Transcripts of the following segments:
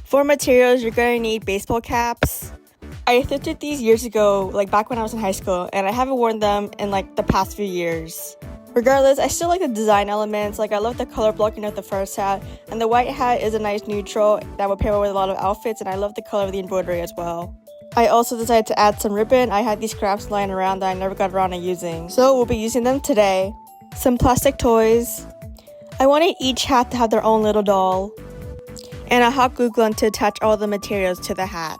For materials, you're going to need baseball caps. I thrifted these years ago, like back when I was in high school, and I haven't worn them in like the past few years. Regardless, I still like the design elements. Like I love the color blocking of the first hat, and the white hat is a nice neutral that would pair well with a lot of outfits, and I love the color of the embroidery as well. I also decided to add some ribbon. I had these scraps lying around that I never got around to using, so we'll be using them today. Some plastic toys. I wanted each hat to have their own little doll, and a hot glue gun to attach all the materials to the hat.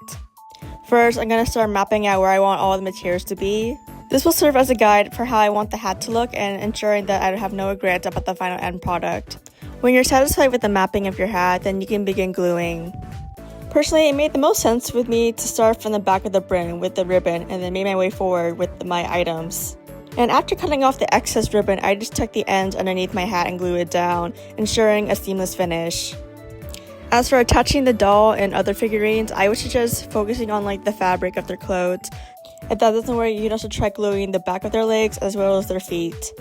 First, I'm going to start mapping out where I want all the materials to be. This will serve as a guide for how I want the hat to look and ensuring that I have no regrets about the final end product. When you're satisfied with the mapping of your hat, then you can begin gluing. Personally, it made the most sense with me to start from the back of the brim with the ribbon and then make my way forward with my items. And after cutting off the excess ribbon, I just tucked the ends underneath my hat and glued it down, ensuring a seamless finish. As for attaching the doll and other figurines, I would suggest focusing on like the fabric of their clothes. If that doesn't work, you can also try gluing the back of their legs as well as their feet.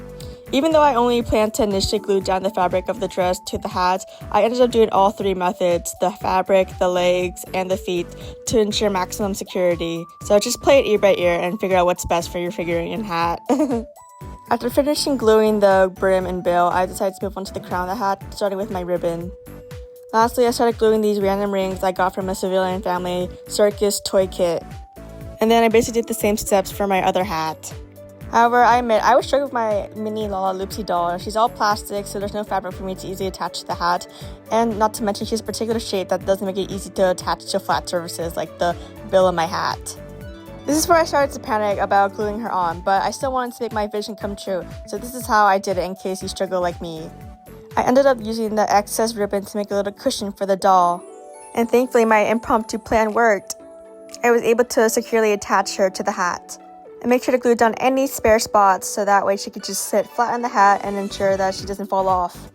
Even though I only planned to initially glue down the fabric of the dress to the hat, I ended up doing all three methods, the fabric, the legs, and the feet, to ensure maximum security. So just play it ear by ear and figure out what's best for your figurine and hat. After finishing gluing the brim and bill, I decided to move on to the crown of the hat, starting with my ribbon. Lastly, I started gluing these random rings I got from a civilian family circus toy kit. And then I basically did the same steps for my other hat. However, I admit, I was struggling with my mini Lala Loopsy doll. She's all plastic, so there's no fabric for me to easily attach to the hat. And not to mention, she has a particular shape that doesn't make it easy to attach to flat surfaces like the bill of my hat. This is where I started to panic about gluing her on, but I still wanted to make my vision come true, so this is how I did it in case you struggle like me. I ended up using the excess ribbon to make a little cushion for the doll. And thankfully, my impromptu plan worked. I was able to securely attach her to the hat. And make sure to glue down any spare spots so that way she could just sit flat on the hat and ensure that she doesn't fall off.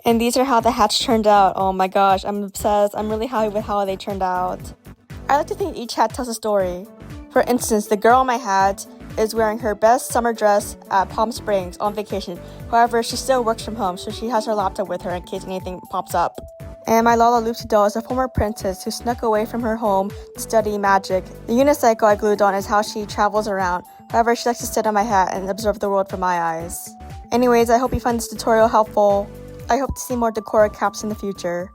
And these are how the hats turned out. Oh my gosh, I'm obsessed. I'm really happy with how they turned out. I like to think each hat tells a story. For instance, the girl on my hat is wearing her best summer dress at Palm Springs on vacation. However, she still works from home, so she has her laptop with her in case anything pops up. And my Lala Loopsy doll is a former princess who snuck away from her home to study magic. The unicycle I glued on is how she travels around. However, she likes to sit on my hat and observe the world from my eyes. Anyways, I hope you find this tutorial helpful. I hope to see more Decora caps in the future.